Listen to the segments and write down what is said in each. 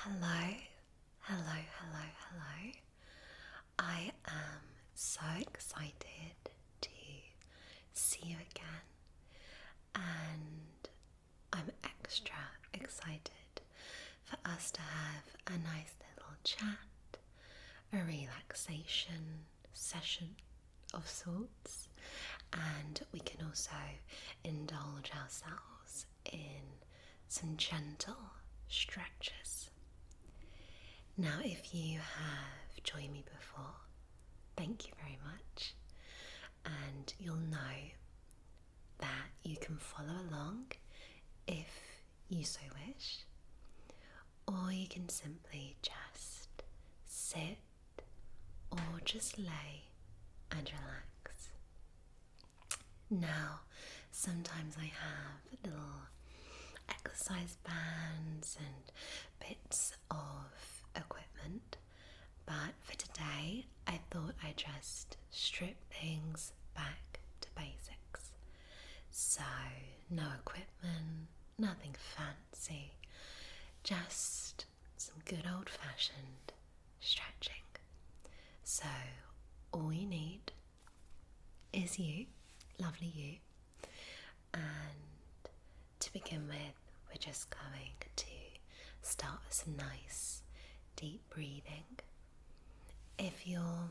Hello, hello, hello, hello. I am so excited to see you again, and I'm extra excited for us to have a nice little chat, a relaxation session of sorts, and we can also indulge ourselves in some gentle stretches. Now, if you have joined me before, thank you very much, and you'll know that you can follow along if you so wish, or you can simply just sit or just lay and relax. Now, sometimes I have little exercise bands and bits of equipment, but for today I thought I'd just strip things back to basics. So no equipment, nothing fancy, just some good old-fashioned stretching. So all you need is you, lovely you, and to begin with, we're just going to start with some nice deep breathing. If you're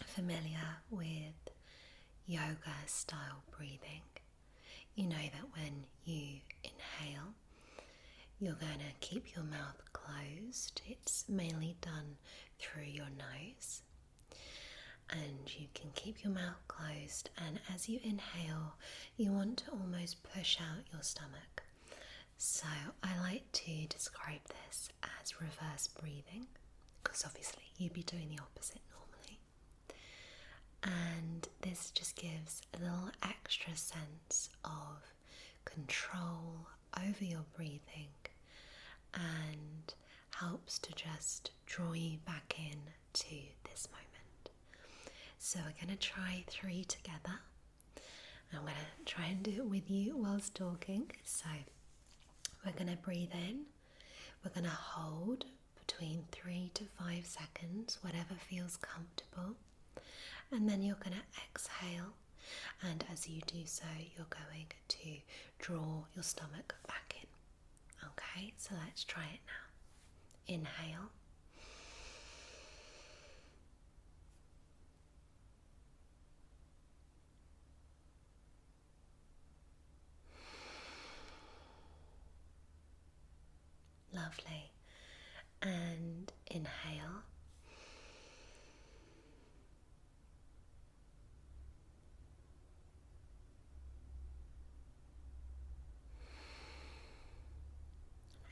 familiar with yoga style breathing, you know that when you inhale, you're going to keep your mouth closed. It's mainly done through your nose, and you can keep your mouth closed, and as you inhale, you want to almost push out your stomach. So I like to describe this as reverse breathing, because obviously you'd be doing the opposite normally. And this just gives a little extra sense of control over your breathing and helps to just draw you back in to this moment. So we're going to try 3 together. I'm going to try and do it with you whilst talking. So we're going to breathe in, we're going to hold between 3 to 5 seconds, whatever feels comfortable, and then you're going to exhale, and as you do so, you're going to draw your stomach back in. Okay, so let's try it now. Inhale. Lovely. And inhale.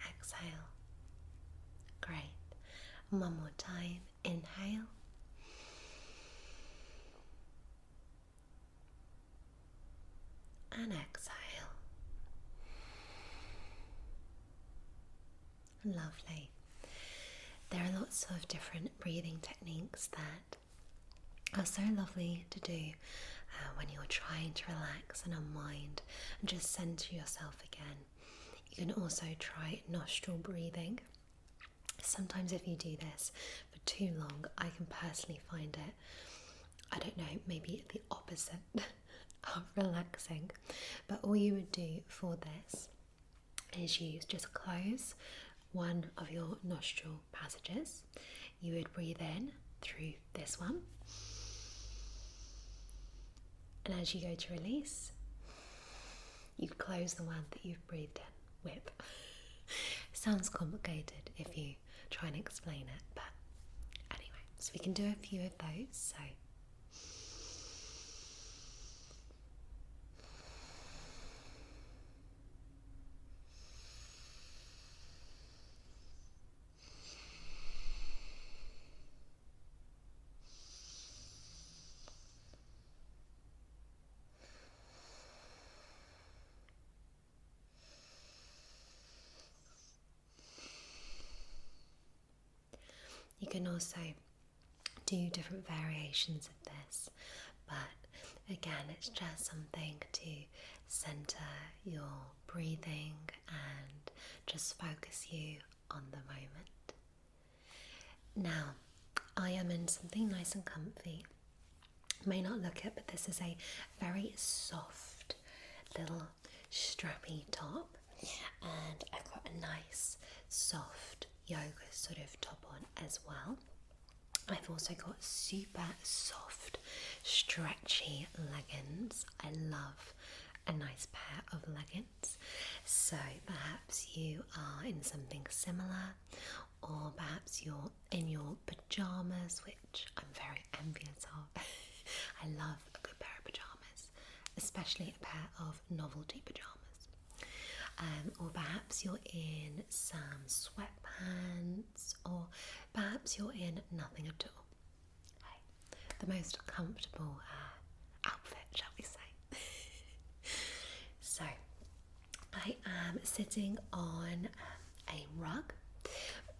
Exhale. Great. And one more time. Inhale. And exhale. Lovely. There are lots of different breathing techniques that are so lovely to do when you're trying to relax and unwind and just center yourself again. You can also try nostril breathing. Sometimes if you do this for too long, I can personally find it, I don't know, maybe the opposite of relaxing. But all you would do for this is you just close one of your nostril passages. You would breathe in through this one, and as you go to release, you close the one that you've breathed in with. Sounds complicated if you try and explain it, but anyway, so we can do a few of those. So you can also do different variations of this, but again, it's just something to center your breathing and just focus you on the moment. Now, I am in something nice and comfy. You may not look it, but this is a very soft little strappy top, and I've got a nice soft yoga sort of top on as well. I've also got super soft stretchy leggings. I love a nice pair of leggings, so perhaps you are in something similar, or perhaps you're in your pajamas, which I'm very envious of. I love a good pair of pajamas, especially a pair of novelty pajamas. Or perhaps you're in some sweatpants, or perhaps you're in nothing at all. Right. The most comfortable outfit, shall we say. So, I am sitting on a rug,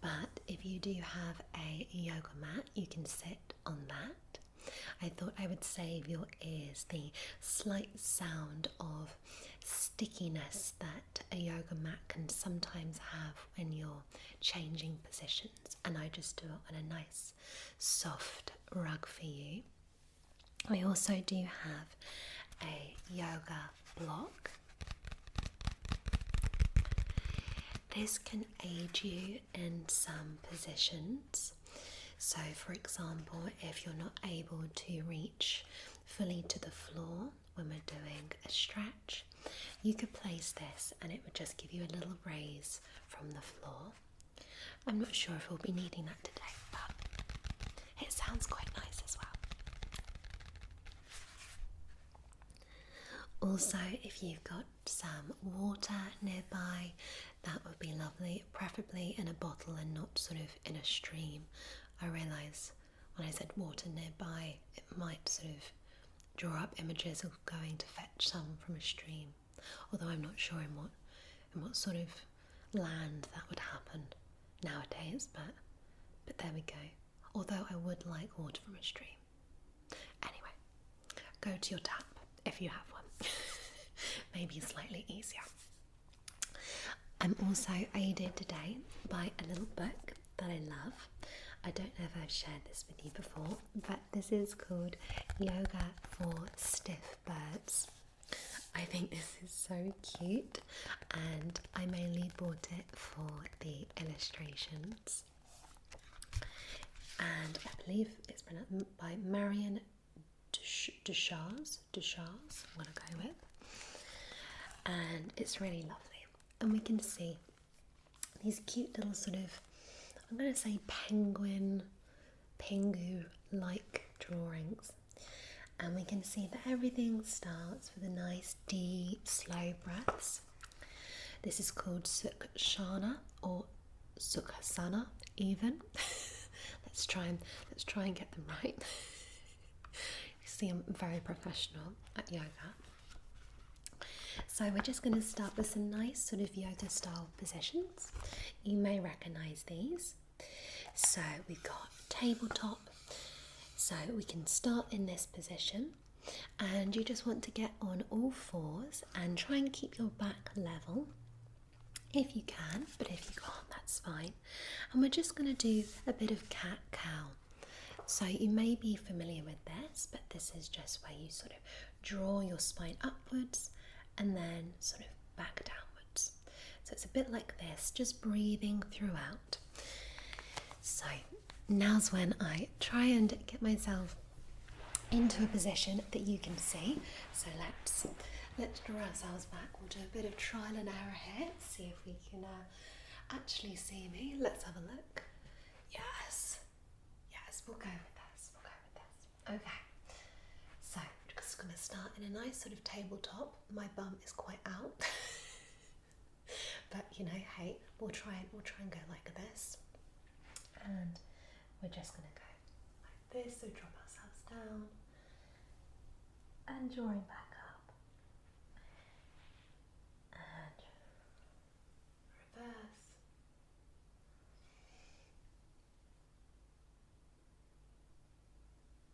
but if you do have a yoga mat, you can sit on that. I thought I would save your ears the slight sound of stickiness that a yoga mat can sometimes have when you're changing positions, and I just do it on a nice soft rug for you. I also do have a yoga block. This can aid you in some positions. So, for example, if you're not able to reach fully to the floor when we're doing a stretch, you could place this and it would just give you a little raise from the floor. I'm not sure if we'll be needing that today, but it sounds quite nice as well. Also, if you've got some water nearby, that would be lovely, preferably in a bottle and not sort of in a stream. I realise when I said water nearby, it might sort of draw up images of going to fetch some from a stream, although I'm not sure in what sort of land that would happen nowadays, but there we go. Although I would like water from a stream. Anyway, go to your tap if you have one. Maybe slightly easier. I'm also aided today by a little book that I love. I don't know if I've shared this with you before, but this is called Yoga for Stiff Birds. I think this is so cute, and I mainly bought it for the illustrations. And I believe it's pronounced by Marion Duchars, I'm going to go with. And it's really lovely. And we can see these cute little sort of, I'm going to say pingu-like drawings. And we can see that everything starts with a nice deep slow breaths. This is called Sukhasana or Sukhasana even. let's try and get them right. You see, I'm very professional at yoga. So we're just going to start with some nice sort of yoga style positions. You may recognise these. So we've got tabletop. So we can start in this position, and you just want to get on all fours and try and keep your back level if you can, but if you can't, that's fine. And we're just going to do a bit of cat-cow. So you may be familiar with this, but this is just where you sort of draw your spine upwards and then sort of back downwards. So it's a bit like this, just breathing throughout. So now's when I try and get myself into a position that you can see. So let's draw ourselves back. We'll do a bit of trial and error here. See if we can actually see me. Let's have a look. Yes, we'll go with this. Okay. So I'm just going to start in a nice sort of tabletop. My bum is quite out, but you know, hey, we'll try and go like this. And we're just going to go like this, so drop ourselves down and drawing back up and reverse.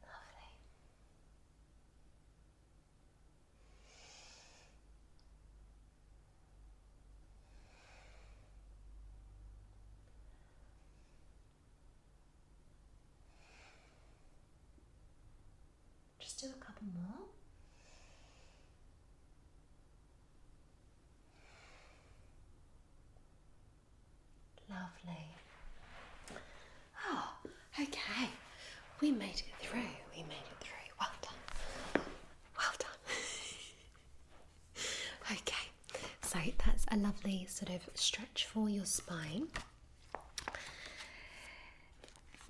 Lovely. just do a couple more. Lovely. Oh, okay. We made it through. We made it through. Well done. Well done. Okay, so that's a lovely sort of stretch for your spine.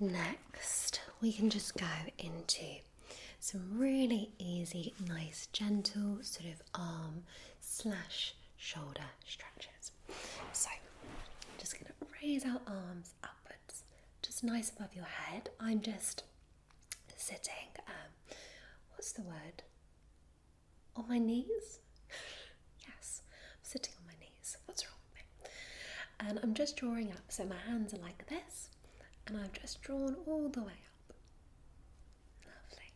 Next, we can just go into some really easy, nice, gentle sort of arm / shoulder stretches. So, I'm just going to raise our arms upwards, just nice above your head. I'm just sitting, what's the word? On my knees? Yes, I'm sitting on my knees. What's wrong with me? And I'm just drawing up, so my hands are like this, and I've just drawn all the way up. Lovely.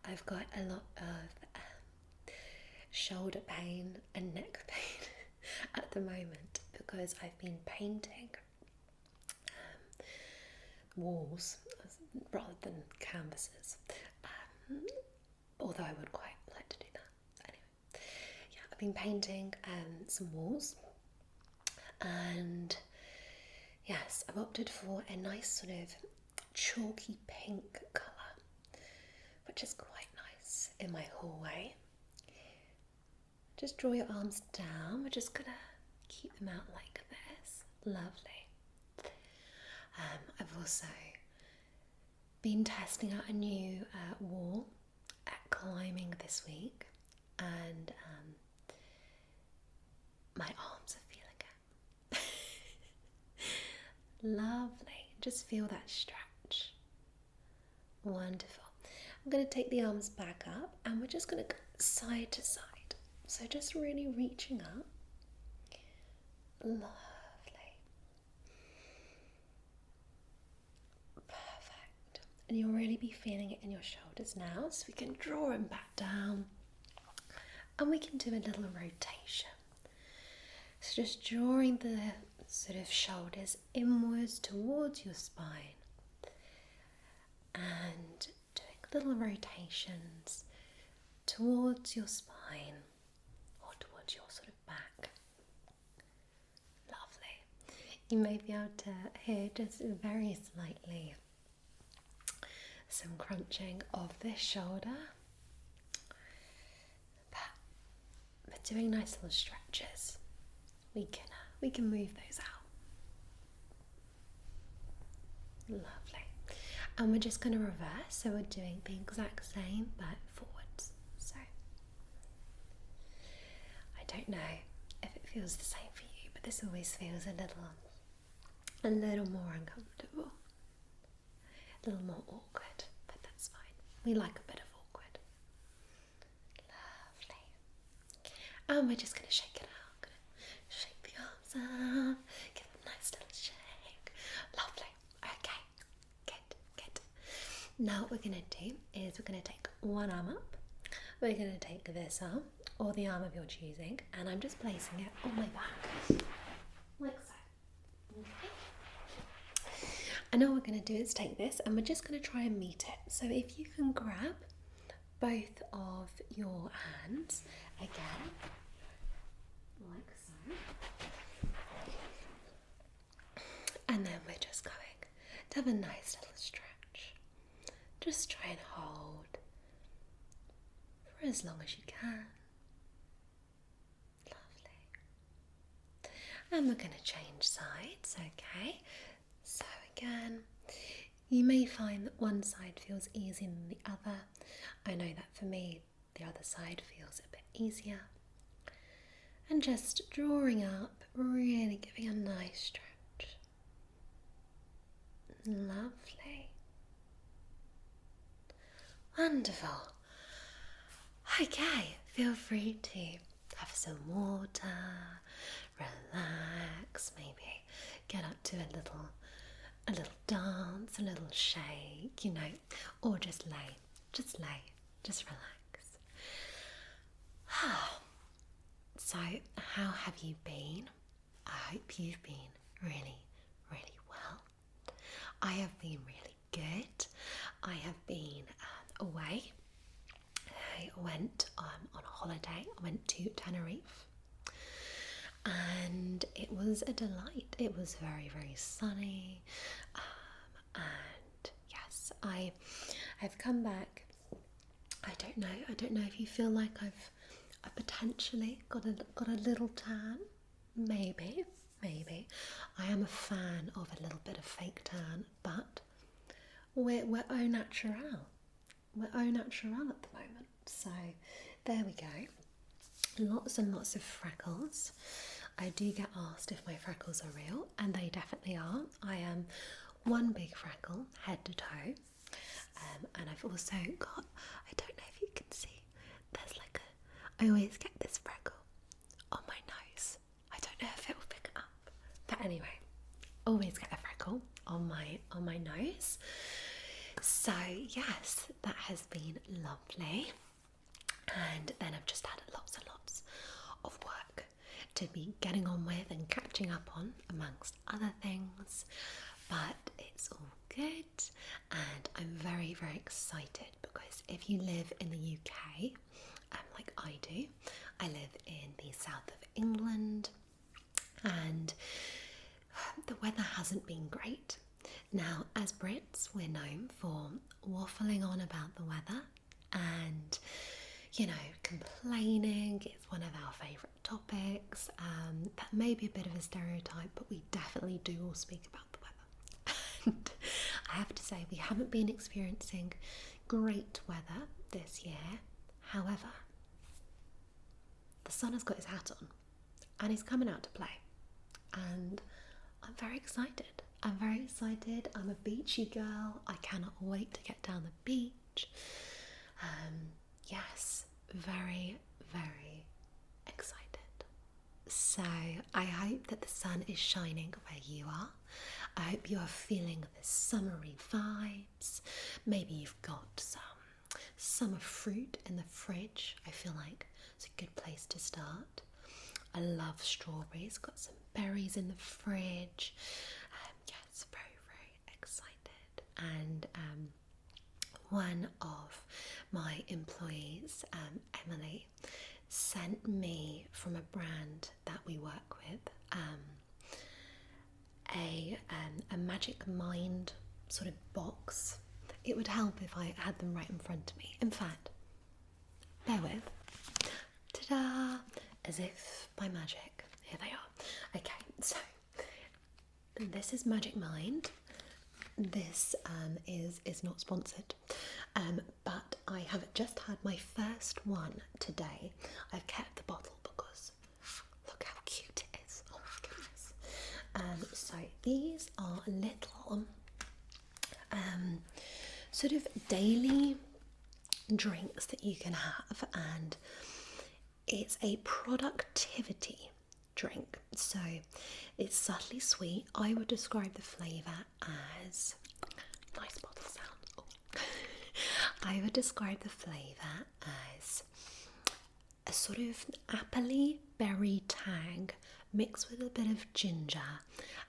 I've got a lot of shoulder pain and neck pain at the moment because I've been painting walls rather than canvases, although I would quite like to do that. Anyway, yeah, I've been painting some walls, and yes, I've opted for a nice sort of chalky pink colour, which is quite nice in my hallway. Just draw your arms down. We're just gonna keep them out like this. Lovely. I've also been testing out a new wall at climbing this week, and my arms are feeling it. Lovely. Just feel that stretch. Wonderful. I'm going to take the arms back up, and we're just going to go side to side. So just really reaching up. Lovely. Perfect. And you'll really be feeling it in your shoulders now, so we can draw them back down, and we can do a little rotation. So just drawing the sort of shoulders inwards towards your spine, and doing little rotations towards your spine or towards your sort of back. Lovely. You may be able to hear just very slightly some crunching of this shoulder, but doing nice little stretches, we can move those out. Lovely. And we're just going to reverse, so we're doing the exact same but forwards. So I don't know if it feels the same for you, but this always feels a little more uncomfortable, a little more awkward, but that's fine. We like a bit of awkward. Lovely. And we're just going to shake it out. Going to shake the arms up, give it a nice little shake. Lovely. Okay. Good. Now what we're going to do is we're going to take one arm up. We're going to take this arm, or the arm of your choosing, and I'm just placing it on my back, like so. Okay. And all we're going to do is take this, and we're just going to try and meet it. So if you can grab both of your hands again, like so, and then we're just going to have a nice little stretch. Just try and hold for as long as you can. Lovely. And we're going to change sides, okay? So again, you may find that one side feels easier than the other. I know that for me, the other side feels a bit easier. And just drawing up, really giving a nice stretch. Lovely. Wonderful. Okay, feel free to have some water, relax, maybe get up to a little dance, a little shake, or just lay, just relax. So, how have you been? I hope you've been really, really well. I have been really good. I have been away. I went on a holiday. I went to Tenerife, and it was a delight. It was very, very sunny, and yes, I've come back. I don't know if you feel like I potentially got a little tan. Maybe. I am a fan of a little bit of fake tan, but we're au naturel. We're au naturel at the moment. So there we go. Lots and lots of freckles. I do get asked if my freckles are real, and they definitely are. I am one big freckle, head to toe. And I've also got, I don't know if you can see, there's like I always get this freckle on my nose. I don't know if it will pick it up. But anyway, always get a freckle on my nose. So yes, that has been lovely. And then I've just had lots and lots of work to be getting on with and catching up on, amongst other things. But it's all good, and I'm very, very excited because if you live in the UK, like I do, I live in the south of England, and the weather hasn't been great. Now, as Brits, we're known for waffling on about the weather and, complaining. It's one of our favourite topics. That may be a bit of a stereotype, but we definitely do all speak about the weather. And I have to say, we haven't been experiencing great weather this year. However, the sun has got his hat on and he's coming out to play. And I'm very excited. I'm a beachy girl. I cannot wait to get down the beach. Yes, very, very excited. So I hope that the sun is shining where you are. I hope you are feeling the summery vibes. Maybe you've got some summer fruit in the fridge. I feel like it's a good place to start. I love strawberries. Got some berries in the fridge. Yes, very, very excited. And one of my employees, Emily, sent me from a brand that we work with a magic mind sort of box. It would help if I had them right in front of me. In fact, bear with. Ta-da! As if by magic. Here they are. Okay, so this is Magic Mind. This is not sponsored, but I have just had my first one today. I've kept the bottle because look how cute it is. Oh my goodness. So these are little sort of daily drinks that you can have, and it's a productivity drink. So it's subtly sweet. I would describe the flavour as, nice bottle sound. Oh. I would describe the flavour as a sort of appley berry tang mixed with a bit of ginger,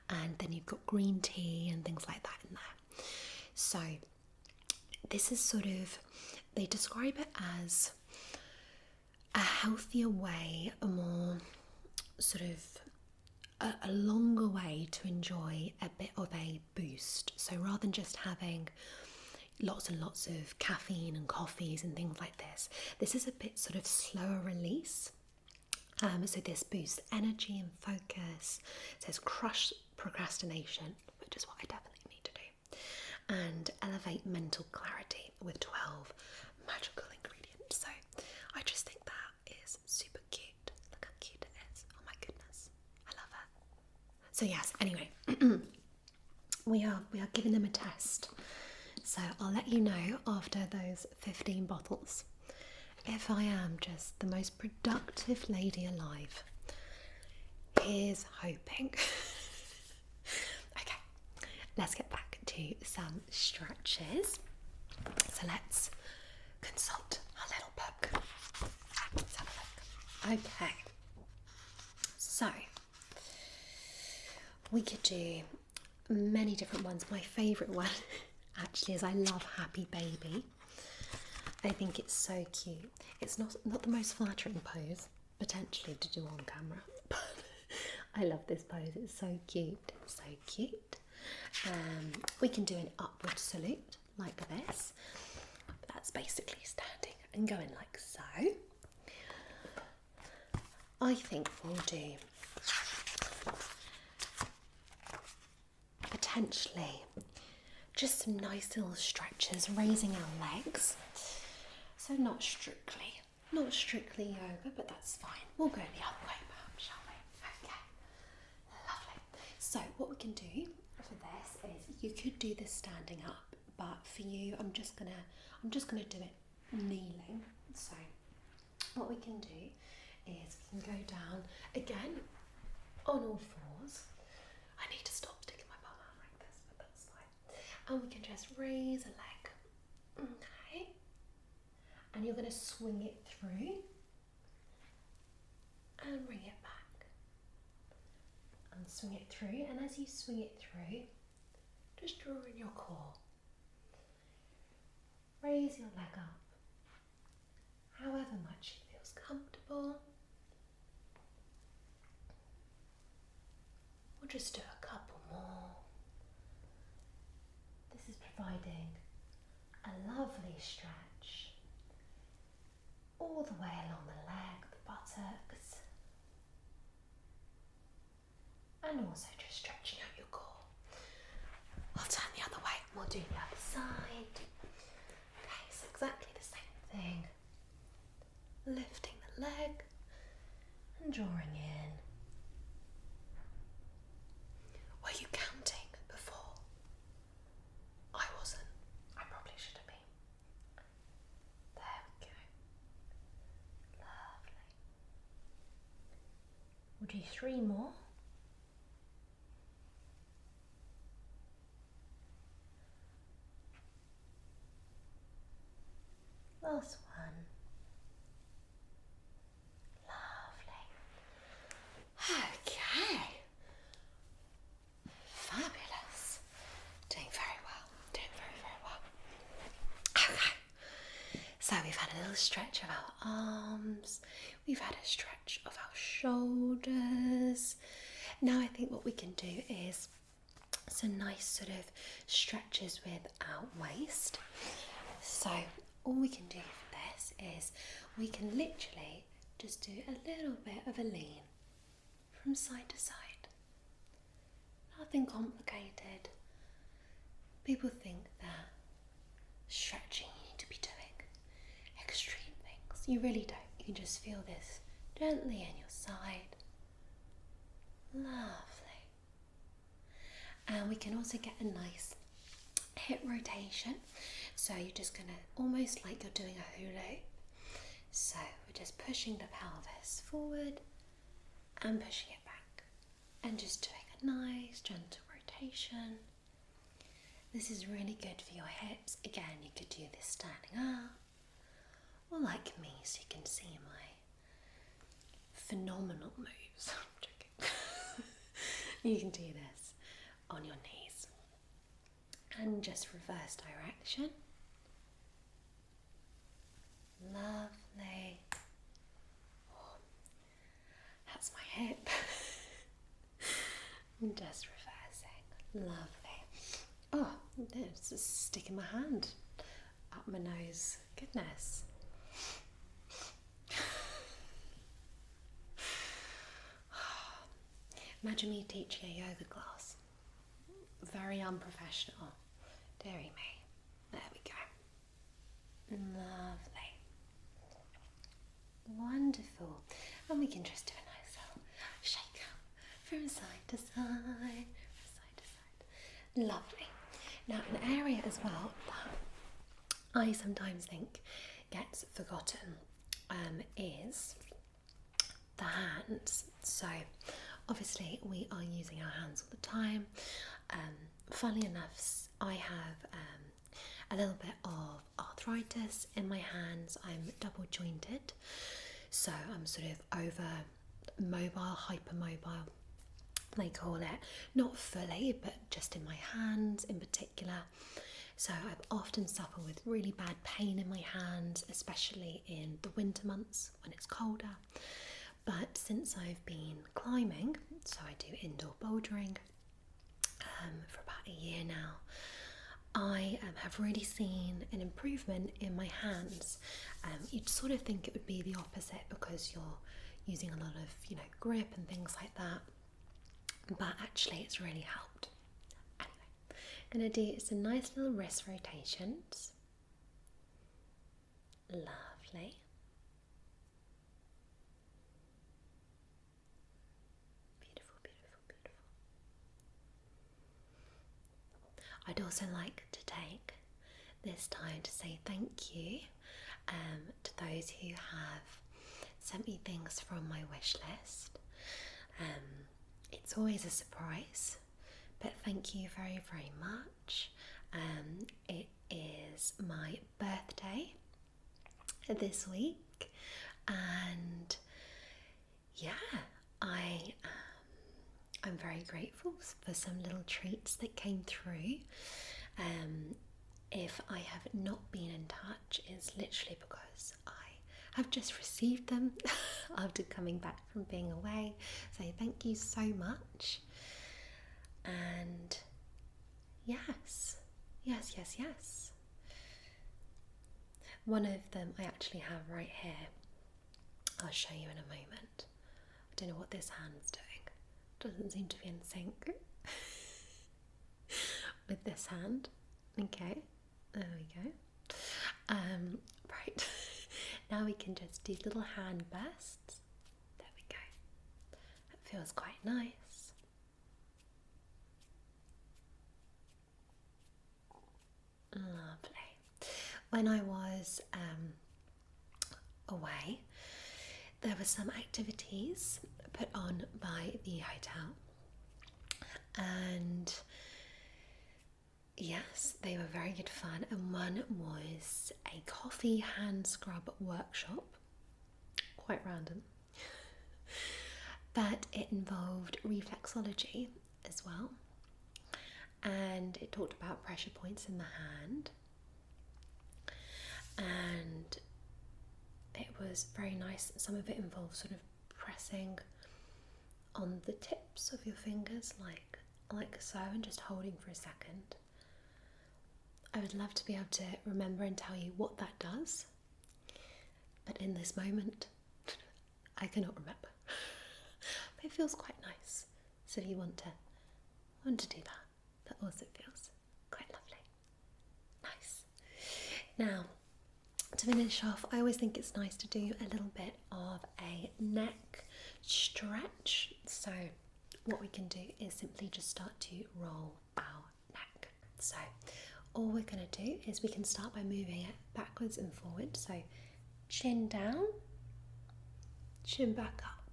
and then you've got green tea and things like that in there. So this is sort of, they describe it as a healthier way, a more sort of a longer way to enjoy a bit of a boost. So rather than just having lots and lots of caffeine and coffees and things like this is a bit sort of slower release. So this boosts energy and focus. It says crush procrastination, which is what I definitely need to do, and elevate mental clarity with 12 magical ingredients. So I just think that is super cute. Look how cute it is. Oh my goodness, I love it. So yes, anyway, we are giving them a test. So I'll let you know after those 15 bottles if I am just the most productive lady alive. Here's hoping. Okay, let's get back to some stretches. So let's consult our little book. Let's have a look. Okay, so we could do many different ones. My favourite one, actually, as I love Happy Baby. I think it's so cute. It's not the most flattering pose, potentially, to do on camera, but I love this pose. It's so cute, so cute. We can do an upward salute like this. That's basically standing and going like so. I think we'll do potentially just some nice little stretches, raising our legs. So not strictly yoga, but that's fine. We'll go the other way, perhaps, shall we? Okay, lovely. So what we can do for this is you could do this standing up, but for you, I'm just gonna do it kneeling. So what we can do is we can go down again on all fours. I need to stop sticking my bum out like this, but that's fine. And we can just raise a leg. Okay. And you're going to swing it through and bring it back. And swing it through. And as you swing it through, just draw in your core. Raise your leg up, however much it feels comfortable. We'll just do a couple more. This is providing a lovely stretch all the way along the leg, the buttocks, and also just stretching out your core. I'll turn the other way and we'll do the other side. Okay, so exactly the same thing. Lifting the leg and drawing in. Were you counting before? I wasn't. I probably should have been. There we go. Lovely. We'll do 3 more. Last one. Lovely. Okay. Fabulous. Doing very well. Doing very, very well. Okay. So we've had a little stretch of our arms. We've had a stretch of our shoulders. Now I think what we can do is some nice sort of stretches with our waist. So all we can do for this is we can literally just do a little bit of a lean from side to side. Nothing complicated. People think that stretching you need to be doing extreme things. You really don't. You can just feel this gently in your side. Lovely. And we can also get a nice hip rotation. So you're just going to, almost like you're doing a hula. So we're just pushing the pelvis forward and pushing it back. And just doing a nice gentle rotation. This is really good for your hips. Again, you could do this standing up. Or like me, so you can see my phenomenal moves. I'm joking. You can do this on your knees. And just reverse direction. Lovely. Oh, that's my hip. Just reversing. Lovely. Oh, it's just sticking my hand up my nose. Goodness. Imagine me teaching a yoga class. Very unprofessional. Dearie me. There we go. Lovely. Wonderful. And we can just do a nice little shake up from side to side, from side to side. Lovely. Now, an area as well that I sometimes think gets forgotten is the hands. So obviously we are using our hands all the time. Funnily enough, I have a little bit of arthritis in my hands. I'm double jointed, so I'm sort of over mobile, hypermobile, they call it. Not fully, but just in my hands in particular. So I've often suffered with really bad pain in my hands, especially in the winter months when it's colder. But since I've been climbing, so I do indoor bouldering for about a year now, I have really seen an improvement in my hands. You'd sort of think it would be the opposite because you're using a lot of, grip and things like that. But actually it's really helped. Anyway, I'm going to do some nice little wrist rotations. Lovely. Beautiful, beautiful, beautiful. I'd also like to take this time to say thank you to those who have sent me things from my wish list. It's always a surprise, but thank you very, very much. It is my birthday this week, and yeah, I'm very grateful for some little treats that came through. If I have not been in touch, it's literally because I have just received them after coming back from being away. So thank you so much. And yes. One of them I actually have right here. I'll show you in a moment. I don't know what this hand's doing. Doesn't seem to be in sync with this hand. Okay, there we go. Right, now we can just do little hand bursts. There we go. That feels quite nice. Lovely. When I was away, there were some activities put on by the hotel, and yes, they were very good fun. And one was a coffee hand scrub workshop, quite random, but it involved reflexology as well, and it talked about pressure points in the hand, and it was very nice. Some of it involved sort of pressing on the tips of your fingers like so, and just holding for a second. I would love to be able to remember and tell you what that does, but in this moment I cannot remember. But it feels quite nice, so if you want to do that also feels quite lovely. Nice. Now, to finish off, I always think it's nice to do a little bit of a neck stretch. So what we can do is simply just start to roll our neck. So all we're going to do is we can start by moving it backwards and forward. So chin down, chin back up,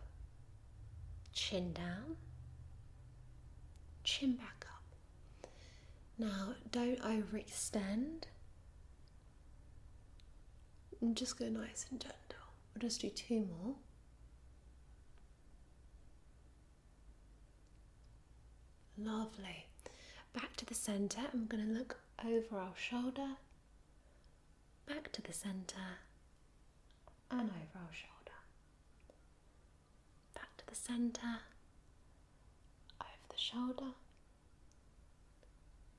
chin down, chin back up. Now don't overextend. And just go nice and gentle. We'll just do 2 more. Lovely. Back to the centre. I'm going to look over our shoulder, back to the centre, and over our shoulder. Back to the centre, over the shoulder,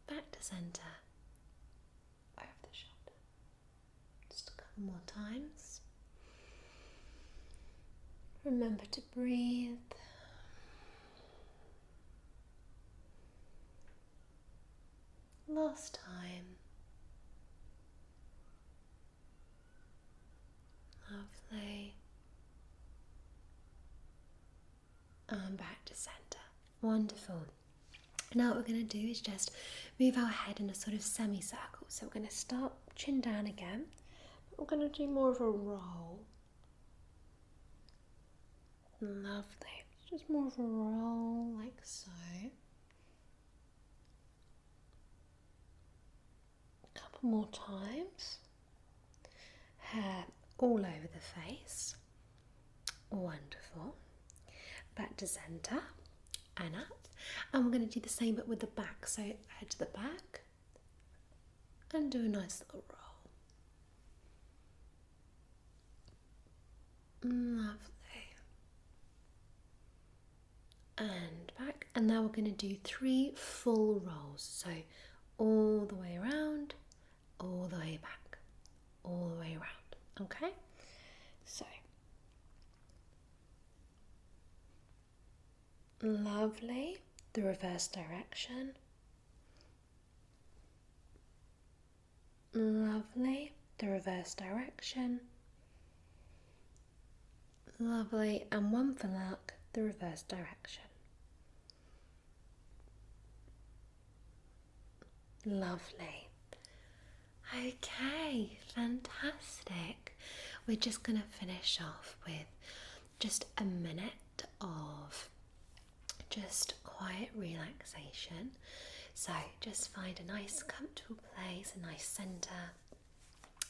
back to centre, over the shoulder. Just a couple more times. Remember to breathe. Last time. Lovely. And back to centre. Wonderful. Now what we're going to do is just move our head in a sort of semicircle. So we're going to start chin down again. We're going to do more of a roll. Lovely. Just more of a roll like so. Couple more times. Hair all over the face. Wonderful. Back to centre and up. And we're going to do the same but with the back. So head to the back, and do a nice little roll. Lovely. And back. And now we're going to do 3 full rolls. So all the way around, all the way back, all the way around. Okay? So lovely. The reverse direction. Lovely. The reverse direction. Lovely. And one for luck, the reverse direction. Lovely. Okay, fantastic. We're just going to finish off with just a minute of just quiet relaxation. So just find a nice comfortable place, a nice centre,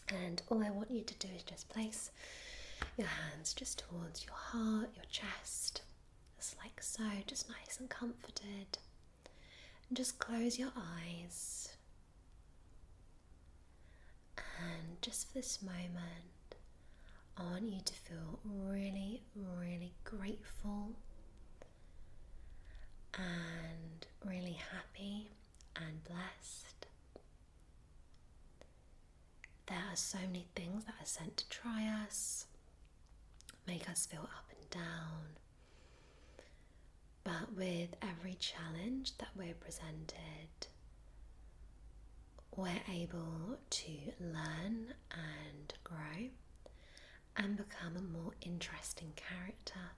and all I want you to do is just place your hands just towards your heart, your chest, just like so, just nice and comforted. And just close your eyes. And just for this moment, I want you to feel really, really grateful and really happy and blessed. There are so many things that are sent to try us, make us feel up and down. But with every challenge that we're presented, we're able to learn and grow and become a more interesting character.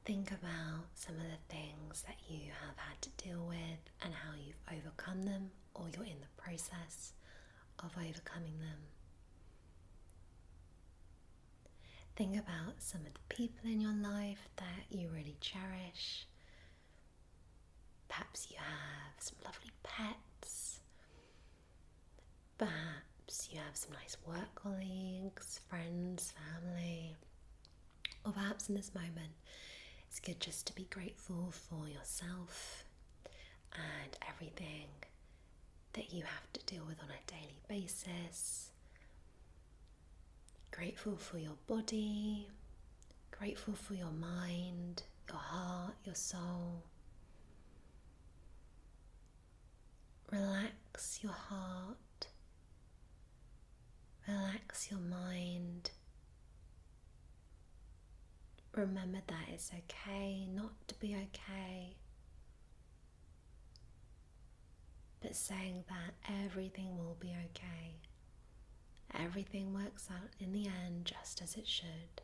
Think about some of the things that you have had to deal with and how you've overcome them, or you're in the process of overcoming them. Think about some of the people in your life that you really cherish. Perhaps you have some lovely pets. Perhaps you have some nice work colleagues, friends, family. Or perhaps in this moment, it's good just to be grateful for yourself and everything that you have to deal with on a daily basis. Grateful for your body, grateful for your mind, your heart, your soul. Relax your heart, relax your mind. Remember that it's okay not to be okay, but saying that everything will be okay. Everything works out in the end just as it should,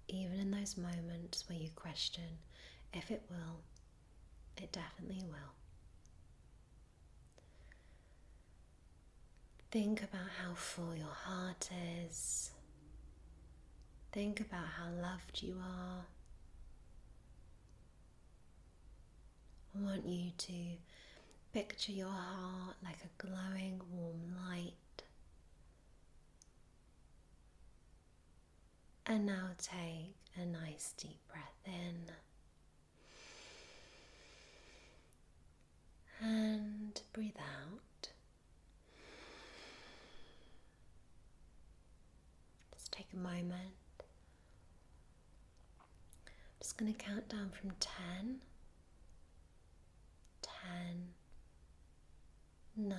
even in those moments where you question if it will. It definitely will. Think about how full your heart is. Think about how loved you are. I want you to picture your heart like a glowing warm light. And now take a nice deep breath in and breathe out. Just take a moment. I'm just going to count down from 10. 10, 9,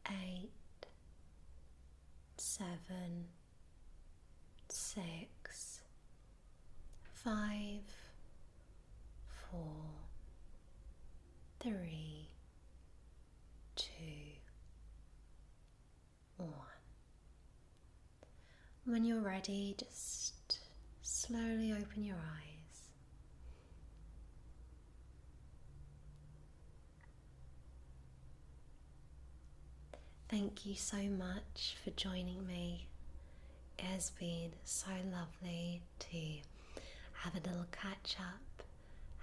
8, 7, 6, 5, 4, 3, 2, 1. When you're ready, just slowly open your eyes. Thank you so much for joining me. It has been so lovely to have a little catch up,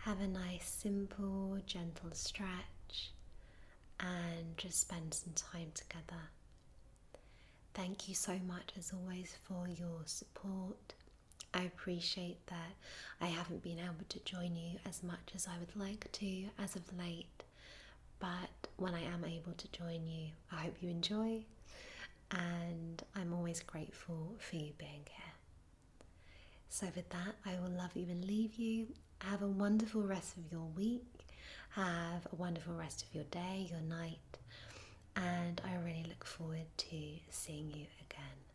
have a nice simple gentle stretch and just spend some time together. Thank you so much as always for your support. I appreciate that I haven't been able to join you as much as I would like to as of late, But when I am able to join you, I hope you enjoy, and I'm always grateful for you being here. So with that, I will love you and leave you. Have a wonderful rest of your week. Have a wonderful rest of your day, your night. And I really look forward to seeing you again